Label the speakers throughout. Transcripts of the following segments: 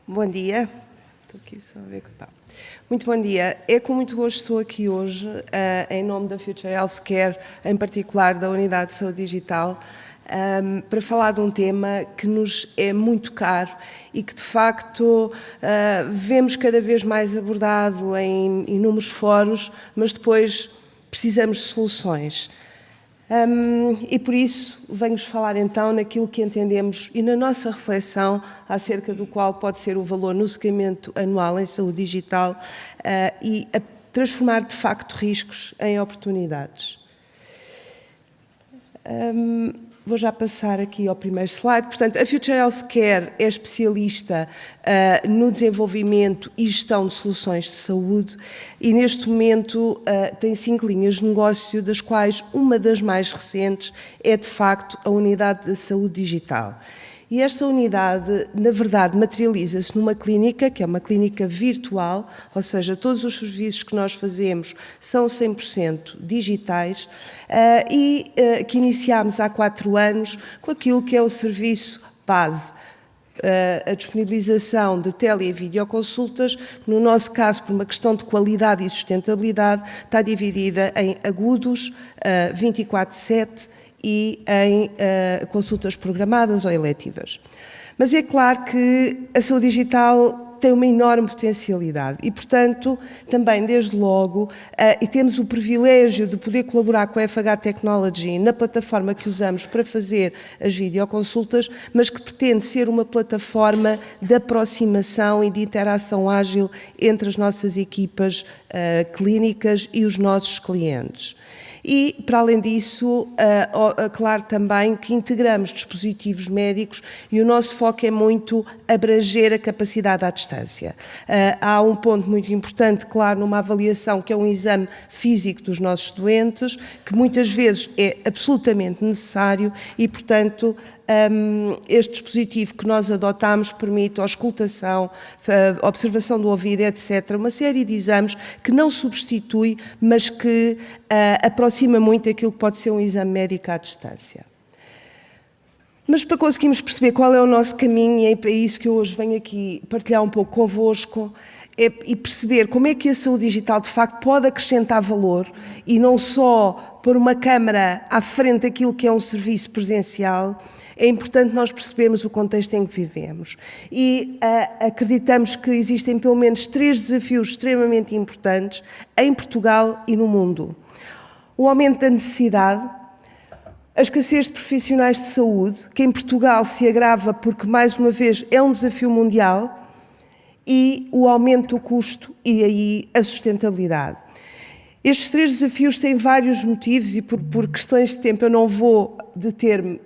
Speaker 1: Bom dia. Estou aqui só a ver que está. Muito bom dia. É com muito gosto que estou aqui hoje, em nome da Future Healthcare, em particular da Unidade de Saúde Digital, para falar de um tema que nos é muito caro e que, de facto, vemos cada vez mais abordado em inúmeros fóruns, mas depois precisamos de soluções. E por isso venho-vos falar então naquilo que entendemos e na nossa reflexão acerca do qual pode ser o valor no seguimento anual em saúde digital e a transformar de facto riscos em oportunidades. Vou já passar aqui ao primeiro slide. Portanto, a Future Healthcare é especialista no desenvolvimento e gestão de soluções de saúde e, neste momento, tem 5 linhas de negócio, das quais uma das mais recentes é, de facto, a Unidade de Saúde Digital. E esta unidade, na verdade, materializa-se numa clínica, que é uma clínica virtual, ou seja, todos os serviços que nós fazemos são 100% digitais e que iniciámos há 4 anos com aquilo que é o serviço base, a disponibilização de tele e videoconsultas, que no nosso caso, por uma questão de qualidade e sustentabilidade, está dividida em agudos, 24/7, e em consultas programadas ou eletivas. Mas é claro que a saúde digital tem uma enorme potencialidade e, portanto, também desde logo, e temos o privilégio de poder colaborar com a FH Technology na plataforma que usamos para fazer as videoconsultas, mas que pretende ser uma plataforma de aproximação e de interação ágil entre as nossas equipas clínicas e os nossos clientes. E, para além disso, claro também que integramos dispositivos médicos e o nosso foco é muito abranger a capacidade à distância. Há um ponto muito importante, claro, numa avaliação, que é um exame físico dos nossos doentes, que muitas vezes é absolutamente necessário e, portanto, este dispositivo que nós adotamos permite a auscultação, a observação do ouvido, etc. Uma série de exames que não substitui, mas que aproxima muito aquilo que pode ser um exame médico à distância. Mas para conseguirmos perceber qual é o nosso caminho, e é para isso que eu hoje venho aqui partilhar um pouco convosco, e perceber como é que a saúde digital de facto pode acrescentar valor e não só pôr uma câmara à frente daquilo que é um serviço presencial, é importante nós percebermos o contexto em que vivemos. E acreditamos que existem pelo menos 3 desafios extremamente importantes em Portugal e no mundo. O aumento da necessidade, a escassez de profissionais de saúde, que em Portugal se agrava porque, mais uma vez, é um desafio mundial, e o aumento do custo e aí a sustentabilidade. Estes 3 desafios têm vários motivos e por questões de tempo eu não vou deter-me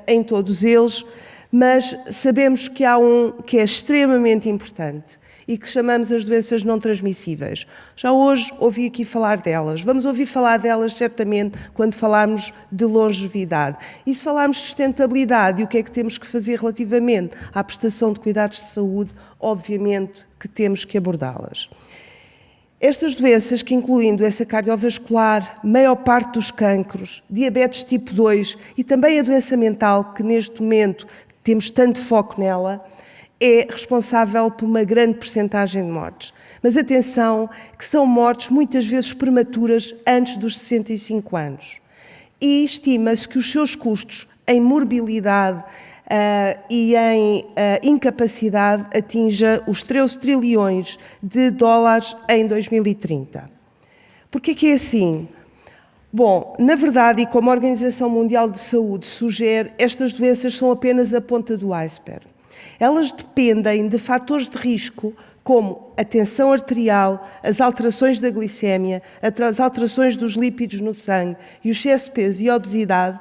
Speaker 1: em todos eles, mas sabemos que há um que é extremamente importante e que chamamos as doenças não transmissíveis. Já hoje ouvi aqui falar delas. Vamos ouvir falar delas certamente quando falarmos de longevidade. E se falarmos de sustentabilidade e o que é que temos que fazer relativamente à prestação de cuidados de saúde, obviamente que temos que abordá-las. Estas doenças, que incluem doença cardiovascular, maior parte dos cancros, diabetes tipo 2 e também a doença mental, que neste momento temos tanto foco nela, é responsável por uma grande percentagem de mortes. Mas atenção, que são mortes muitas vezes prematuras antes dos 65 anos. E estima-se que os seus custos em morbilidade e em incapacidade atinja os 13 trilhões de dólares em 2030. Porquê que é assim? Bom, na verdade, e como a Organização Mundial de Saúde sugere, estas doenças são apenas a ponta do iceberg. Elas dependem de fatores de risco como a tensão arterial, as alterações da glicémia, as alterações dos lípidos no sangue e o excesso de peso e a obesidade,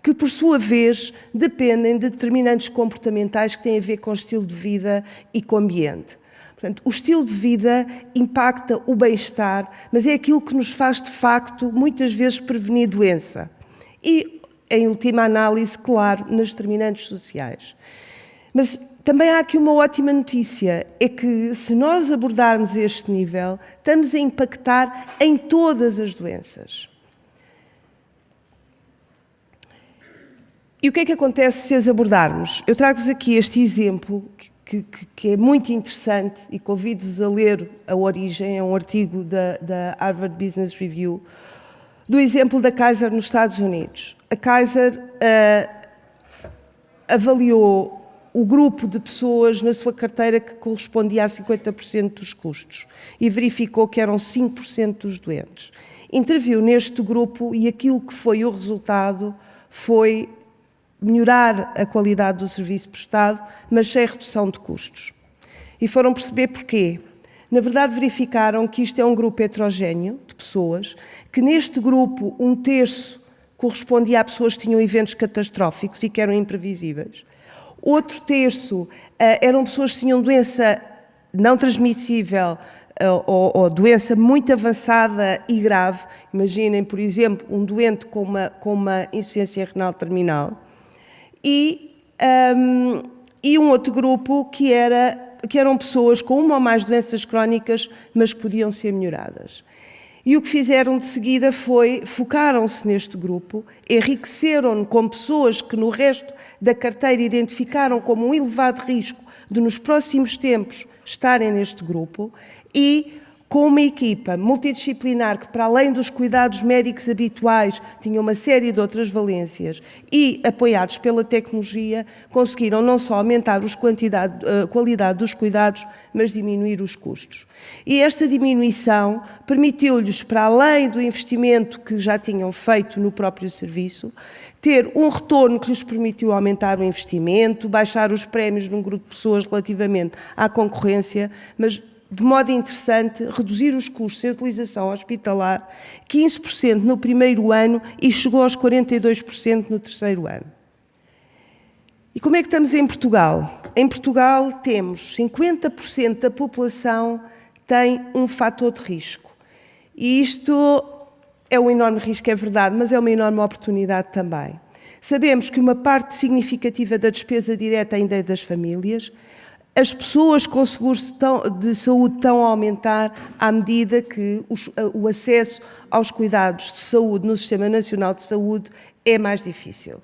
Speaker 1: que, por sua vez, dependem de determinantes comportamentais que têm a ver com o estilo de vida e com o ambiente. Portanto, o estilo de vida impacta o bem-estar, mas é aquilo que nos faz, de facto, muitas vezes prevenir doença. E, em última análise, claro, nas determinantes sociais. Mas também há aqui uma ótima notícia, é que se nós abordarmos este nível, estamos a impactar em todas as doenças. E o que é que acontece se as abordarmos? Eu trago-vos aqui este exemplo que é muito interessante e convido-vos a ler a origem, é um artigo da Harvard Business Review, do exemplo da Kaiser nos Estados Unidos. A Kaiser avaliou o grupo de pessoas na sua carteira que correspondia a 50% dos custos e verificou que eram 5% dos doentes. Interviu neste grupo e aquilo que foi o resultado foi melhorar a qualidade do serviço prestado, mas sem redução de custos. E foram perceber porquê. Na verdade, verificaram que isto é um grupo heterogéneo de pessoas, que neste grupo 1/3 correspondia a pessoas que tinham eventos catastróficos e que eram imprevisíveis. Outro terço eram pessoas que tinham doença não transmissível ou doença muito avançada e grave. Imaginem, por exemplo, um doente com uma insuficiência renal terminal. E um outro grupo que eram pessoas com uma ou mais doenças crónicas, mas que podiam ser melhoradas. E o que fizeram de seguida foi, focaram-se neste grupo, enriqueceram-no com pessoas que no resto da carteira identificaram como um elevado risco de nos próximos tempos estarem neste grupo e com uma equipa multidisciplinar que, para além dos cuidados médicos habituais, tinha uma série de outras valências e, apoiados pela tecnologia, conseguiram não só aumentar a qualidade dos cuidados, mas diminuir os custos. E esta diminuição permitiu-lhes, para além do investimento que já tinham feito no próprio serviço, ter um retorno que lhes permitiu aumentar o investimento, baixar os prémios num grupo de pessoas relativamente à concorrência, mas de modo interessante, reduzir os custos em utilização hospitalar, 15% no primeiro ano e chegou aos 42% no terceiro ano. E como é que estamos em Portugal? Em Portugal temos 50% da população tem um fator de risco. E isto é um enorme risco, é verdade, mas é uma enorme oportunidade também. Sabemos que uma parte significativa da despesa direta ainda é das famílias. As pessoas com seguros de saúde estão a aumentar à medida que o acesso aos cuidados de saúde no Sistema Nacional de Saúde é mais difícil.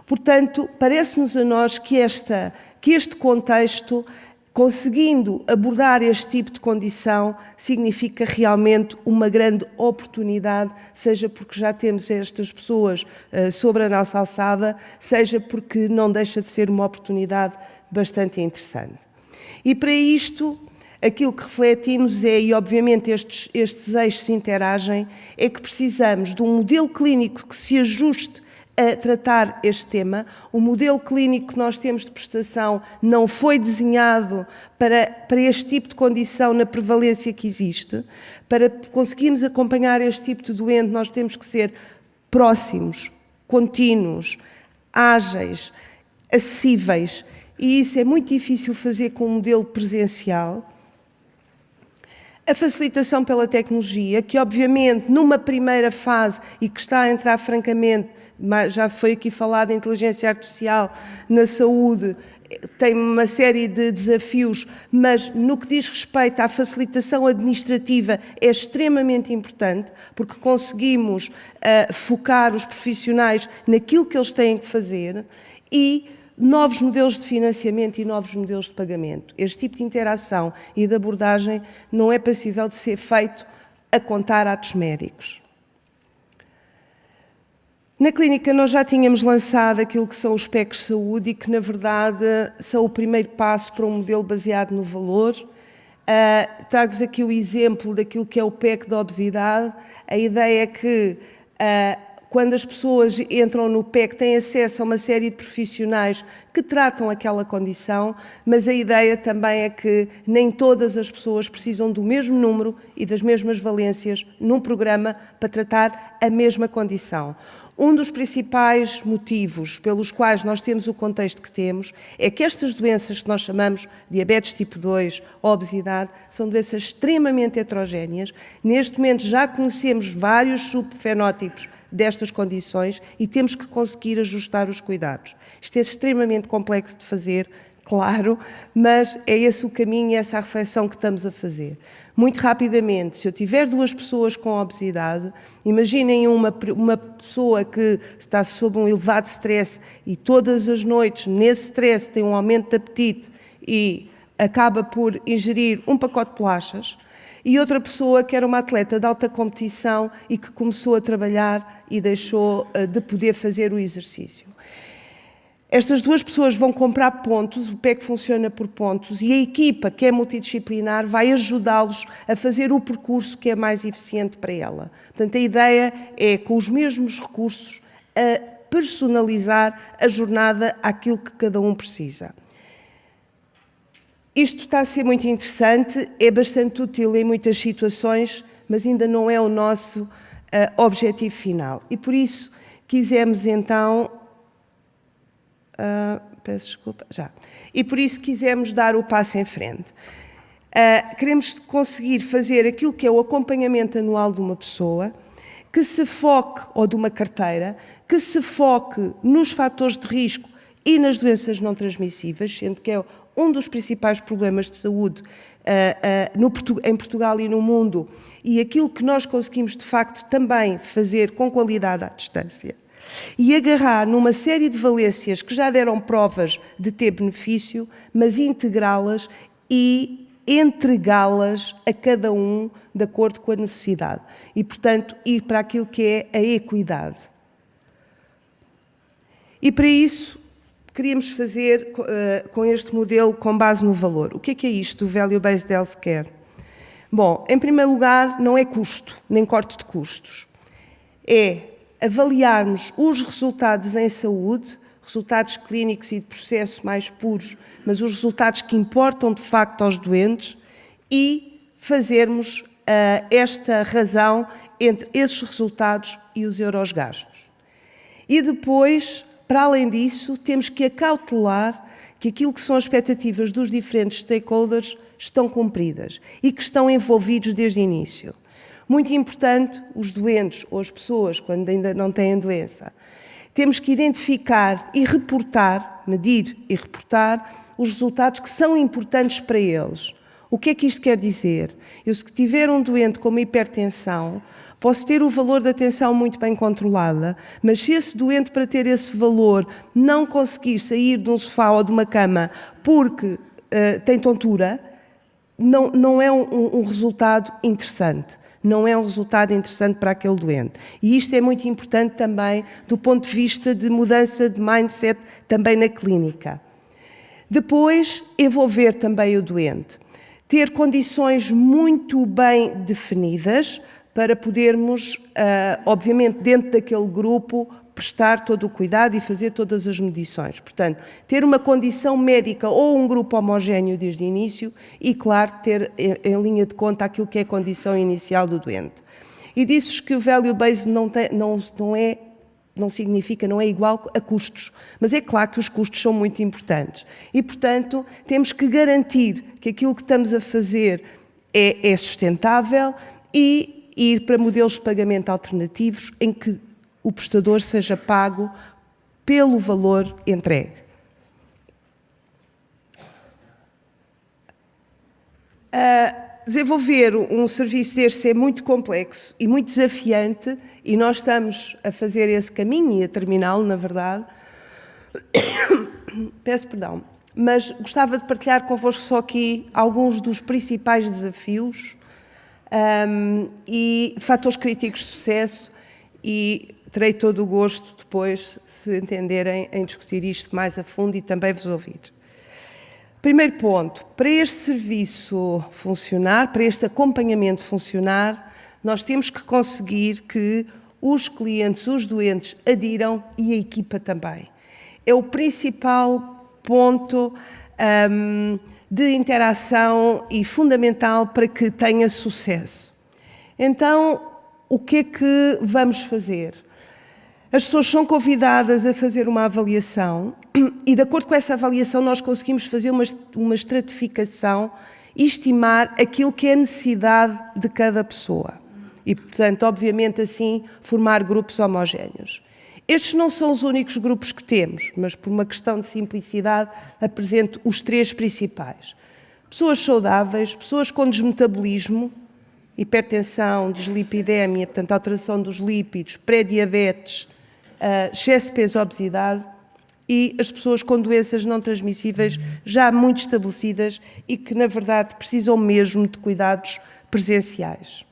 Speaker 1: Portanto, parece-nos a nós que este contexto, conseguindo abordar este tipo de condição, significa realmente uma grande oportunidade, seja porque já temos estas pessoas sobre a nossa alçada, seja porque não deixa de ser uma oportunidade bastante interessante. E para isto, aquilo que refletimos é, e obviamente estes eixos se interagem, é que precisamos de um modelo clínico que se ajuste a tratar este tema. O modelo clínico que nós temos de prestação não foi desenhado para este tipo de condição na prevalência que existe. Para conseguirmos acompanhar este tipo de doente, nós temos que ser próximos, contínuos, ágeis, acessíveis. E isso é muito difícil fazer com um modelo presencial. A facilitação pela tecnologia, que obviamente numa primeira fase e que está a entrar francamente, já foi aqui falado a inteligência artificial na saúde, tem uma série de desafios, mas no que diz respeito à facilitação administrativa é extremamente importante, porque conseguimos focar os profissionais naquilo que eles têm que fazer e novos modelos de financiamento e novos modelos de pagamento. Este tipo de interação e de abordagem não é passível de ser feito a contar atos médicos. Na clínica nós já tínhamos lançado aquilo que são os PECs de saúde e que, na verdade, são o primeiro passo para um modelo baseado no valor. Trago-vos aqui o exemplo daquilo que é o PEC da obesidade. A ideia é que quando as pessoas entram no PEC, têm acesso a uma série de profissionais que tratam aquela condição, mas a ideia também é que nem todas as pessoas precisam do mesmo número e das mesmas valências num programa para tratar a mesma condição. Um dos principais motivos pelos quais nós temos o contexto que temos é que estas doenças que nós chamamos diabetes tipo 2 ou obesidade são doenças extremamente heterogéneas. Neste momento já conhecemos vários subfenótipos destas condições e temos que conseguir ajustar os cuidados. Isto é extremamente complexo de fazer, claro, mas é esse o caminho e essa a reflexão que estamos a fazer. Muito rapidamente, se eu tiver 2 pessoas com obesidade, imaginem uma pessoa que está sob um elevado stress e todas as noites, nesse stress, tem um aumento de apetite e acaba por ingerir um pacote de bolachas, e outra pessoa que era uma atleta de alta competição e que começou a trabalhar e deixou de poder fazer o exercício. Estas 2 pessoas vão comprar pontos, o PEC funciona por pontos, e a equipa, que é multidisciplinar, vai ajudá-los a fazer o percurso que é mais eficiente para ela. Portanto, a ideia é, com os mesmos recursos, a personalizar a jornada àquilo que cada um precisa. Isto está a ser muito interessante, é bastante útil em muitas situações, mas ainda não é o nosso objetivo final. E por isso quisemos então... peço desculpa, já. E por isso quisemos dar o passo em frente. Queremos conseguir fazer aquilo que é o acompanhamento anual de uma pessoa, que se foque, ou de uma carteira, que se foque nos fatores de risco e nas doenças não transmissíveis, sendo que é um dos principais problemas de saúde em Portugal e no mundo, e aquilo que nós conseguimos, de facto, também fazer com qualidade à distância, e agarrar numa série de valências que já deram provas de ter benefício, mas integrá-las e entregá-las a cada um de acordo com a necessidade. E, portanto, ir para aquilo que é a equidade. E para isso, queríamos fazer com este modelo com base no valor. O que é isto do Value-Based Healthcare? Bom, em primeiro lugar, não é custo, nem corte de custos. É avaliarmos os resultados em saúde, resultados clínicos e de processo mais puros, mas os resultados que importam de facto aos doentes, e fazermos esta razão entre esses resultados e os euros gastos. E depois, para além disso, temos que acautelar que aquilo que são as expectativas dos diferentes stakeholders estão cumpridas e que estão envolvidos desde o início. Muito importante, os doentes ou as pessoas, quando ainda não têm doença, temos que identificar e reportar, medir e reportar os resultados que são importantes para eles. O que é que isto quer dizer? Eu, se tiver um doente com uma hipertensão, posso ter o valor da tensão muito bem controlada, mas se esse doente, para ter esse valor, não conseguir sair de um sofá ou de uma cama porque tem tontura, não é um resultado interessante. Não é um resultado interessante para aquele doente. E isto é muito importante também do ponto de vista de mudança de mindset também na clínica. Depois, envolver também o doente. Ter condições muito bem definidas para podermos, obviamente, dentro daquele grupo, prestar todo o cuidado e fazer todas as medições. Portanto, ter uma condição médica ou um grupo homogéneo desde o início e, claro, ter em linha de conta aquilo que é a condição inicial do doente. E disse-vos que o value-based não significa, não é igual a custos, mas é claro que os custos são muito importantes. E, portanto, temos que garantir que aquilo que estamos a fazer é sustentável e ir para modelos de pagamento alternativos em que o prestador seja pago pelo valor entregue. Desenvolver um serviço deste é muito complexo e muito desafiante, e nós estamos a fazer esse caminho e a terminá-lo, na verdade. Peço perdão, mas gostava de partilhar convosco só aqui alguns dos principais desafios e fatores críticos de sucesso, e terei todo o gosto depois, se entenderem, em discutir isto mais a fundo e também vos ouvir. Primeiro ponto, para este serviço funcionar, para este acompanhamento funcionar, nós temos que conseguir que os clientes, os doentes, adiram e a equipa também. É o principal ponto de interação e fundamental para que tenha sucesso. Então, o que é que vamos fazer? As pessoas são convidadas a fazer uma avaliação e, de acordo com essa avaliação, nós conseguimos fazer uma estratificação e estimar aquilo que é a necessidade de cada pessoa. E, portanto, obviamente, assim, formar grupos homogéneos. Estes não são os únicos grupos que temos, mas por uma questão de simplicidade apresento os 3 principais. Pessoas saudáveis, pessoas com desmetabolismo, hipertensão, dislipidémia, portanto alteração dos lípidos, pré-diabetes, excesso de peso, obesidade, e as pessoas com doenças não transmissíveis já muito estabelecidas e que, na verdade, precisam mesmo de cuidados presenciais.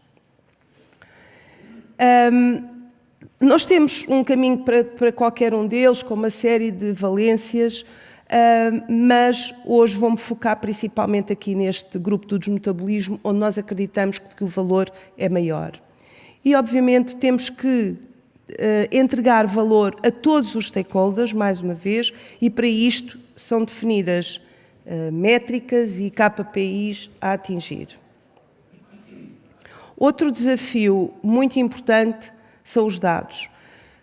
Speaker 1: Nós temos um caminho para qualquer um deles, com uma série de valências, mas hoje vou-me focar principalmente aqui neste grupo do desmetabolismo, onde nós acreditamos que o valor é maior. E, obviamente, temos que entregar valor a todos os stakeholders, mais uma vez, e para isto são definidas métricas e KPIs a atingir. Outro desafio muito importante são os dados.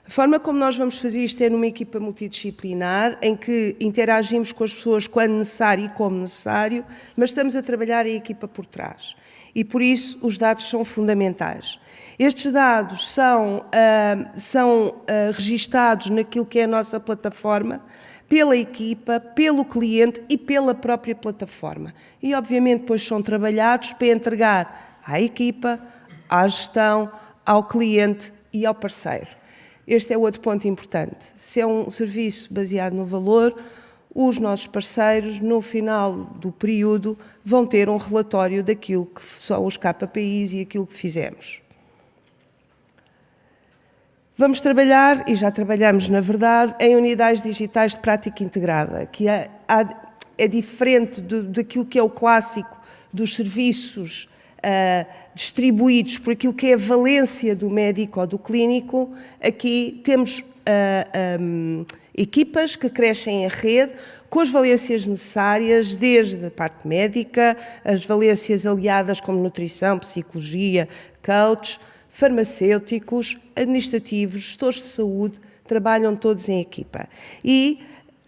Speaker 1: A forma como nós vamos fazer isto é numa equipa multidisciplinar, em que interagimos com as pessoas quando necessário e como necessário, mas estamos a trabalhar a equipa por trás. E, por isso, os dados são fundamentais. Estes dados são registados naquilo que é a nossa plataforma, pela equipa, pelo cliente e pela própria plataforma. E, obviamente, depois são trabalhados para entregar à equipa, à gestão, ao cliente e ao parceiro. Este é outro ponto importante. Se é um serviço baseado no valor, os nossos parceiros, no final do período, vão ter um relatório daquilo que são os KPIs e aquilo que fizemos. Vamos trabalhar, e já trabalhamos, na verdade, em unidades digitais de prática integrada, que é diferente daquilo que é o clássico dos serviços distribuídos por aquilo que é a valência do médico ou do clínico. Aqui temos equipas que crescem em rede, com as valências necessárias, desde a parte médica, as valências aliadas como nutrição, psicologia, coach, farmacêuticos, administrativos, gestores de saúde, trabalham todos em equipa. E,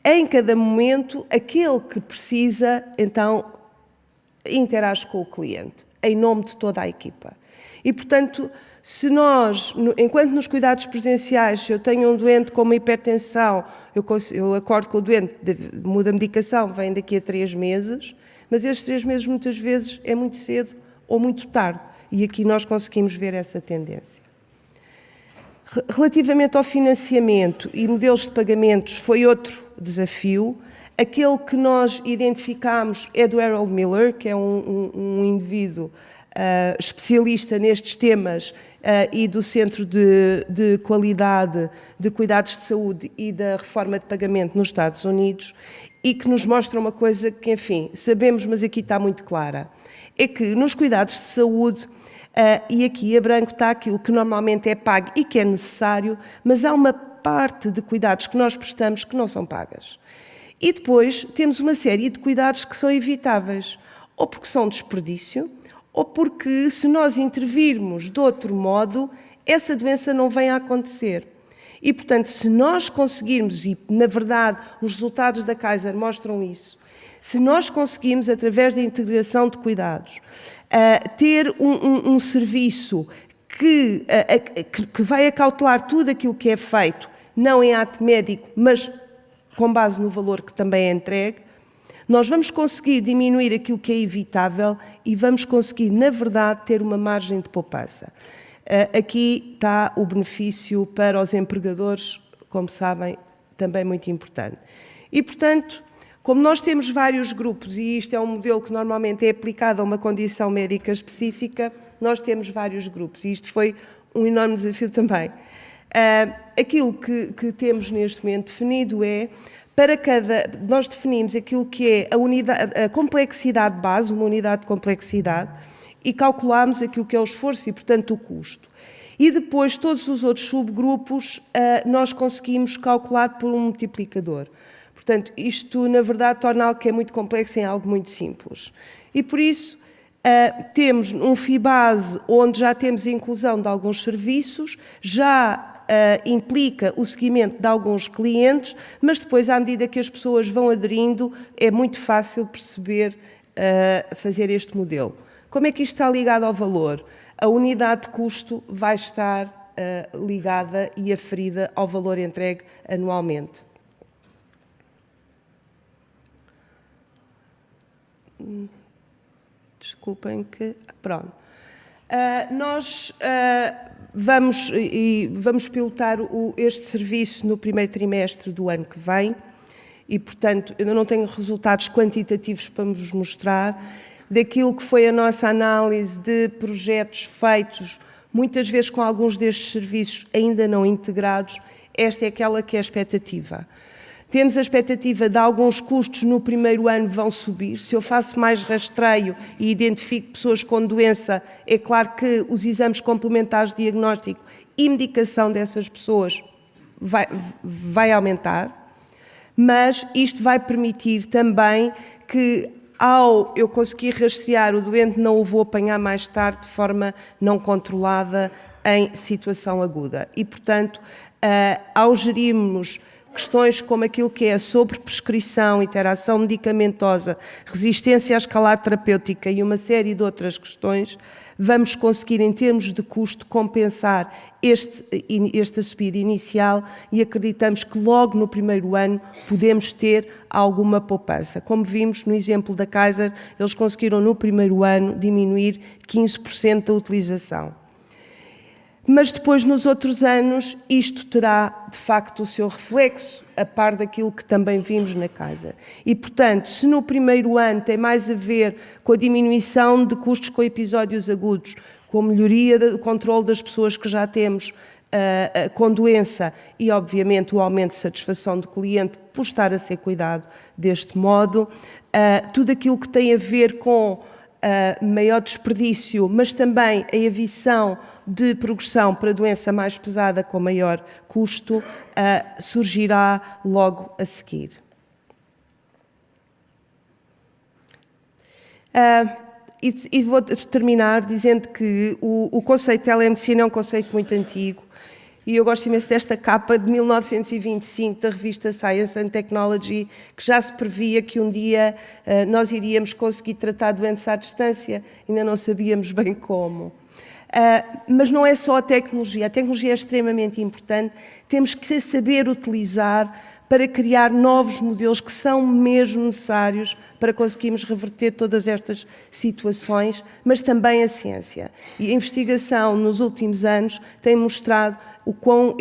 Speaker 1: em cada momento, aquele que precisa, então, interage com o cliente, em nome de toda a equipa. E, portanto, se nós, enquanto nos cuidados presenciais, se eu tenho um doente com uma hipertensão, eu acordo com o doente, muda a medicação, vem daqui a 3 meses, mas estes 3 meses muitas vezes é muito cedo ou muito tarde. E aqui nós conseguimos ver essa tendência. Relativamente ao financiamento e modelos de pagamentos, foi outro desafio. Aquele que nós identificámos é do Harold Miller, que é um indivíduo especialista nestes temas e do Centro de Qualidade de Cuidados de Saúde e da Reforma de Pagamento nos Estados Unidos, e que nos mostra uma coisa que, enfim, sabemos, mas aqui está muito clara. É que nos cuidados de saúde, e aqui a branco está aquilo que normalmente é pago e que é necessário, mas há uma parte de cuidados que nós prestamos que não são pagas. E depois temos uma série de cuidados que são evitáveis, ou porque são desperdício, ou porque, se nós intervirmos de outro modo, essa doença não vem a acontecer. E, portanto, se nós conseguirmos, e na verdade os resultados da Kaiser mostram isso, se nós conseguirmos, através da integração de cuidados, ter um serviço que vai acautelar tudo aquilo que é feito, não em ato médico, mas com base no valor que também é entregue, nós vamos conseguir diminuir aquilo que é evitável e vamos conseguir, na verdade, ter uma margem de poupança. Aqui está o benefício para os empregadores, como sabem, também muito importante. E, portanto, como nós temos vários grupos, e isto é um modelo que normalmente é aplicado a uma condição médica específica, nós temos vários grupos, e isto foi um enorme desafio também. Aquilo que temos neste momento definido é, nós definimos aquilo que é a complexidade base, uma unidade de complexidade, e calculamos aquilo que é o esforço e, portanto, o custo. E depois, todos os outros subgrupos, nós conseguimos calcular por um multiplicador. Portanto, isto, na verdade, torna algo que é muito complexo em algo muito simples. E, por isso, temos um FII base onde já temos a inclusão de alguns serviços, já implica o seguimento de alguns clientes, mas depois, à medida que as pessoas vão aderindo, é muito fácil perceber, fazer este modelo. Como é que isto está ligado ao valor? A unidade de custo vai estar ligada e aferida ao valor entregue anualmente. Desculpem que... Pronto. Nós vamos pilotar este serviço no primeiro trimestre do ano que vem e, portanto, eu não tenho resultados quantitativos para vos mostrar. Daquilo que foi a nossa análise de projetos feitos, muitas vezes com alguns destes serviços ainda não integrados, esta é aquela que é a expectativa. Temos a expectativa de alguns custos no primeiro ano vão subir. Se eu faço mais rastreio e identifico pessoas com doença, é claro que os exames complementares de diagnóstico e medicação dessas pessoas vai aumentar, mas isto vai permitir também que, ao eu conseguir rastrear o doente, não o vou apanhar mais tarde de forma não controlada em situação aguda. E, portanto, ao gerirmos questões como aquilo que é a sobreprescrição, interação medicamentosa, resistência à escalada terapêutica e uma série de outras questões, vamos conseguir, em termos de custo, compensar esta subida inicial e acreditamos que logo no primeiro ano podemos ter alguma poupança. Como vimos no exemplo da Kaiser, eles conseguiram no primeiro ano diminuir 15% da utilização. Mas depois, nos outros anos, isto terá, de facto, o seu reflexo, a par daquilo que também vimos na Kaiser. E, portanto, se no primeiro ano tem mais a ver com a diminuição de custos com episódios agudos, com a melhoria do controle das pessoas que já temos com doença e, obviamente, o aumento de satisfação do cliente por estar a ser cuidado deste modo, tudo aquilo que tem a ver com maior desperdício, mas também a evitação de progressão para doença mais pesada com maior custo, surgirá logo a seguir. E vou terminar dizendo que o conceito de telemedicina é um conceito muito antigo e eu gosto imenso desta capa de 1925 da revista Science and Technology, que já se previa que um dia nós iríamos conseguir tratar doentes à distância, ainda não sabíamos bem como. Mas não é só a tecnologia é extremamente importante, temos que saber utilizar para criar novos modelos que são mesmo necessários para conseguirmos reverter todas estas situações, mas também a ciência. E a investigação nos últimos anos tem mostrado o quão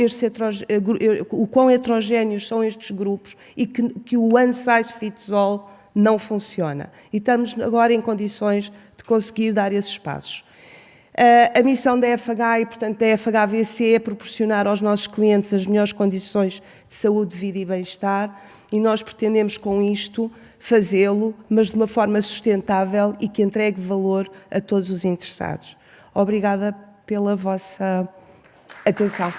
Speaker 1: heterogéneos são estes grupos e que o one size fits all não funciona. E estamos agora em condições de conseguir dar esses passos. A missão da FH e, portanto, da FHVC é proporcionar aos nossos clientes as melhores condições de saúde, vida e bem-estar e nós pretendemos com isto fazê-lo, mas de uma forma sustentável e que entregue valor a todos os interessados. Obrigada pela vossa atenção.